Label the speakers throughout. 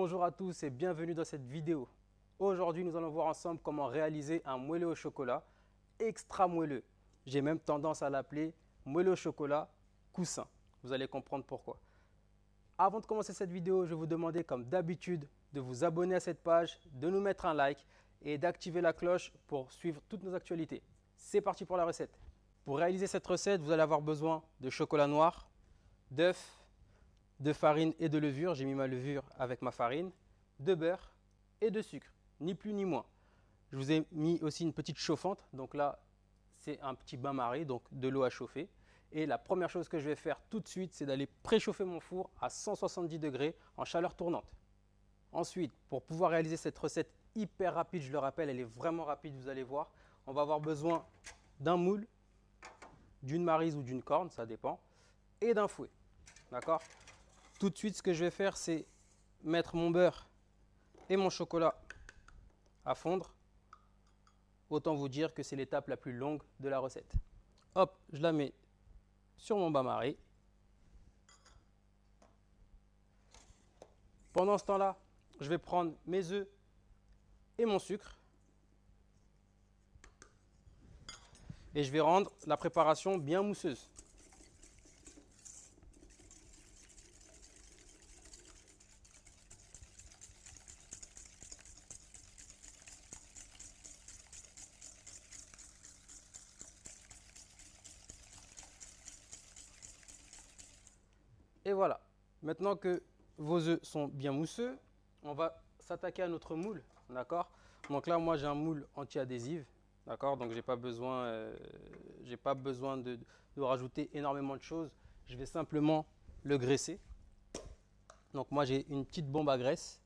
Speaker 1: Bonjour à tous et bienvenue dans cette vidéo. Aujourd'hui, nous allons voir ensemble comment réaliser un moelleux au chocolat extra moelleux. J'ai même tendance à l'appeler moelleux au chocolat coussin. Vous allez comprendre pourquoi. Avant de commencer cette vidéo, je vais vous demander comme d'habitude de vous abonner à cette page, de nous mettre un like et d'activer la cloche pour suivre toutes nos actualités. C'est parti pour la recette. Pour réaliser cette recette, vous allez avoir besoin de chocolat noir, d'œufs, de farine et de levure, j'ai mis ma levure avec ma farine, de beurre et de sucre, ni plus ni moins. Je vous ai mis aussi une petite chauffante, donc là c'est un petit bain-marie, donc de l'eau à chauffer. Et la première chose que je vais faire tout de suite, c'est d'aller préchauffer mon four à 170 degrés en chaleur tournante. Ensuite, pour pouvoir réaliser cette recette hyper rapide, je le rappelle, elle est vraiment rapide, vous allez voir, on va avoir besoin d'un moule, d'une maryse ou d'une corne, ça dépend, et d'un fouet. D'accord ? Tout de suite, ce que je vais faire, c'est mettre mon beurre et mon chocolat à fondre. Autant vous dire que c'est l'étape la plus longue de la recette. Hop, je la mets sur mon bain-marie. Pendant ce temps-là, je vais prendre mes œufs et mon sucre. Et je vais rendre la préparation bien mousseuse. Et voilà, maintenant que vos œufs sont bien mousseux, on va s'attaquer à notre moule, d'accord? Donc là, moi, j'ai un moule anti-adhésive, d'accord? Donc, j'ai pas besoin de rajouter énormément de choses. Je vais simplement le graisser. Donc, moi, j'ai une petite bombe à graisse,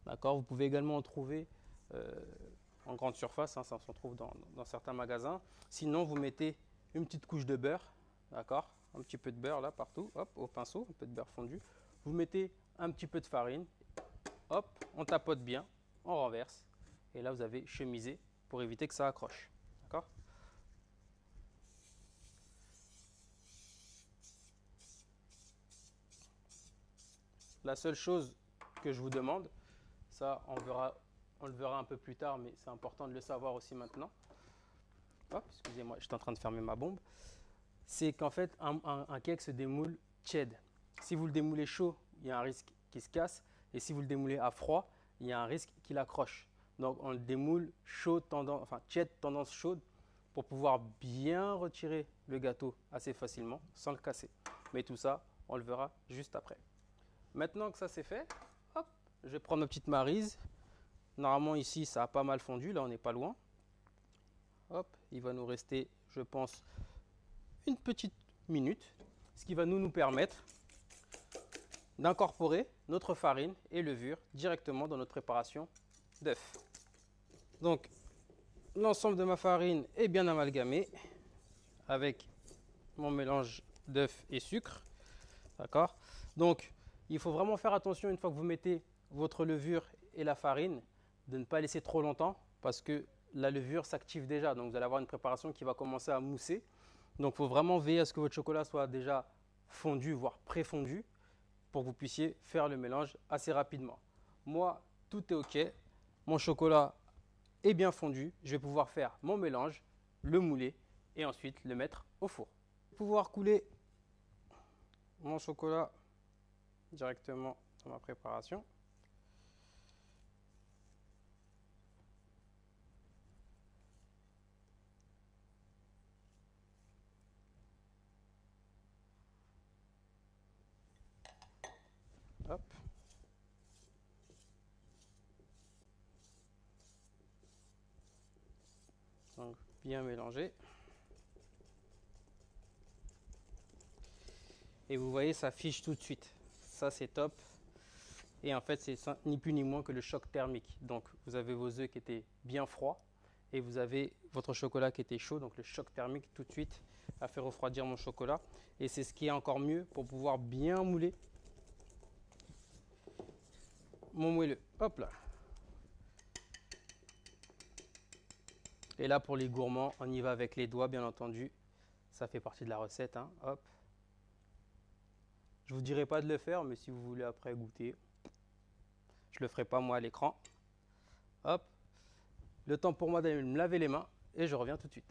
Speaker 1: d'accord? Vous pouvez également en trouver en grande surface, hein, ça s'en trouve dans certains magasins. Sinon, vous mettez une petite couche de beurre, d'accord? Un petit peu de beurre là partout, hop, au pinceau, un peu de beurre fondu. Vous mettez un petit peu de farine, hop, on tapote bien, on renverse. Et là, vous avez chemisé pour éviter que ça accroche, d'accord? La seule chose que je vous demande, ça on le verra un peu plus tard, mais c'est important de le savoir aussi maintenant. Hop, excusez-moi, je suis en train de fermer ma bombe. C'est qu'en fait, un cake se démoule tiède. Si vous le démoulez chaud, il y a un risque qu'il se casse. Et si vous le démoulez à froid, il y a un risque qu'il accroche. Donc, on le démoule chaud, tiède, tendance chaude, pour pouvoir bien retirer le gâteau assez facilement, sans le casser. Mais tout ça, on le verra juste après. Maintenant que ça c'est fait, hop, je vais prendre ma petite maryse. Normalement, ici, ça a pas mal fondu. Là, on n'est pas loin. Hop, il va nous rester, je pense, une petite minute, ce qui va nous permettre d'incorporer notre farine et levure directement dans notre préparation d'œufs. Donc, l'ensemble de ma farine est bien amalgamé avec mon mélange d'œufs et sucre. D'accord? Donc, il faut vraiment faire attention une fois que vous mettez votre levure et la farine de ne pas laisser trop longtemps parce que la levure s'active déjà. Donc, vous allez avoir une préparation qui va commencer à mousser. Donc, il faut vraiment veiller à ce que votre chocolat soit déjà fondu, voire préfondu, pour que vous puissiez faire le mélange assez rapidement. Moi, tout est OK. Mon chocolat est bien fondu. Je vais pouvoir faire mon mélange, le mouler et ensuite le mettre au four. Je vais pouvoir couler mon chocolat directement dans ma préparation. Hop. Donc, bien mélanger. Et vous voyez, ça fiche tout de suite. Ça, c'est top. Et en fait, c'est ni plus ni moins que le choc thermique. Donc, vous avez vos œufs qui étaient bien froids et vous avez votre chocolat qui était chaud. Donc, le choc thermique tout de suite a fait refroidir mon chocolat. Et c'est ce qui est encore mieux pour pouvoir bien mouler mon moelleux. Hop là. Et là, pour les gourmands, on y va avec les doigts, bien entendu. Ça fait partie de la recette, hein. Hop. Je ne vous dirai pas de le faire, mais si vous voulez après goûter. Je ne le ferai pas moi à l'écran. Hop. Le temps pour moi d'aller me laver les mains et je reviens tout de suite.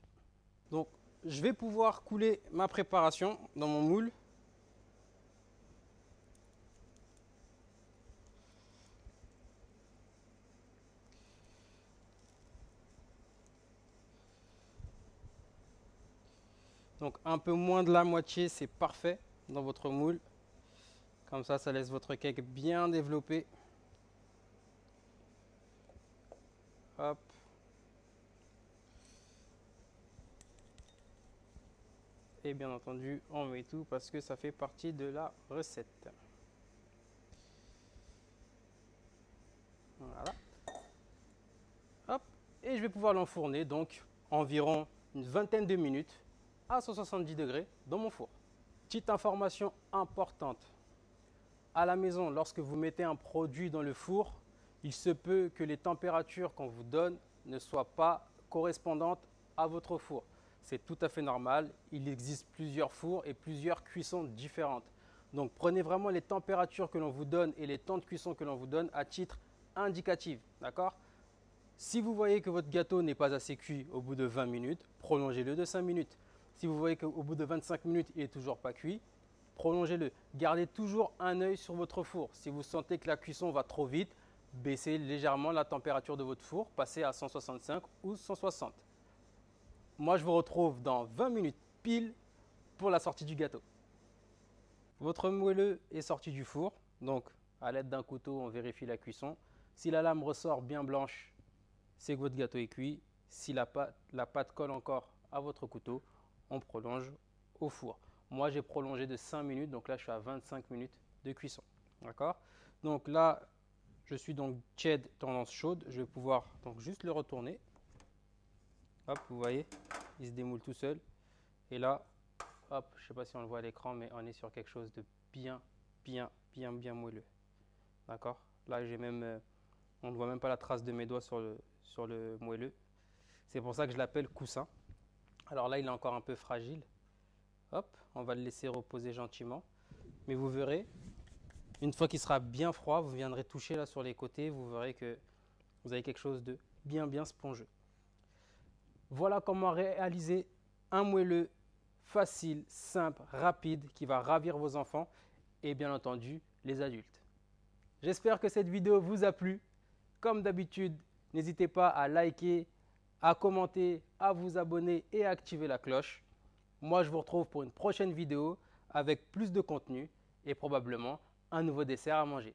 Speaker 1: Donc, je vais pouvoir couler ma préparation dans mon moule. Donc un peu moins de la moitié, c'est parfait dans votre moule. Comme ça laisse votre cake bien développé. Hop. Et bien entendu, on met tout parce que ça fait partie de la recette. Voilà. Hop. Et je vais pouvoir l'enfourner donc environ une vingtaine de minutes à 170 degrés dans mon four. Petite information importante. À la maison, lorsque vous mettez un produit dans le four, il se peut que les températures qu'on vous donne ne soient pas correspondantes à votre four. C'est tout à fait normal. Il existe plusieurs fours et plusieurs cuissons différentes. Donc prenez vraiment les températures que l'on vous donne et les temps de cuisson que l'on vous donne à titre indicatif. D'accord ? Si vous voyez que votre gâteau n'est pas assez cuit au bout de 20 minutes, prolongez-le de 5 minutes. Si vous voyez qu'au bout de 25 minutes, il n'est toujours pas cuit, prolongez-le. Gardez toujours un œil sur votre four. Si vous sentez que la cuisson va trop vite, baissez légèrement la température de votre four, passez à 165 ou 160. Moi, je vous retrouve dans 20 minutes pile pour la sortie du gâteau. Votre moelleux est sorti du four, donc à l'aide d'un couteau, on vérifie la cuisson. Si la lame ressort bien blanche, c'est que votre gâteau est cuit. Si la pâte colle encore à votre couteau, on prolonge au four. Moi, j'ai prolongé de 5 minutes, donc là, je suis à 25 minutes de cuisson. D'accord ? Donc là, je suis donc tiède tendance chaude. Je vais pouvoir donc juste le retourner. Hop, vous voyez, il se démoule tout seul. Et là, hop, je ne sais pas si on le voit à l'écran, mais on est sur quelque chose de bien moelleux. D'accord ? Là, j'ai même, on ne voit même pas la trace de mes doigts sur le moelleux. C'est pour ça que je l'appelle coussin. Alors là, il est encore un peu fragile. Hop, on va le laisser reposer gentiment. Mais vous verrez, une fois qu'il sera bien froid, vous viendrez toucher là sur les côtés. Vous verrez que vous avez quelque chose de bien spongieux. Voilà comment réaliser un moelleux facile, simple, rapide, qui va ravir vos enfants et bien entendu les adultes. J'espère que cette vidéo vous a plu. Comme d'habitude, n'hésitez pas à liker, à commenter, à vous abonner et à activer la cloche. Moi, je vous retrouve pour une prochaine vidéo avec plus de contenu et probablement un nouveau dessert à manger.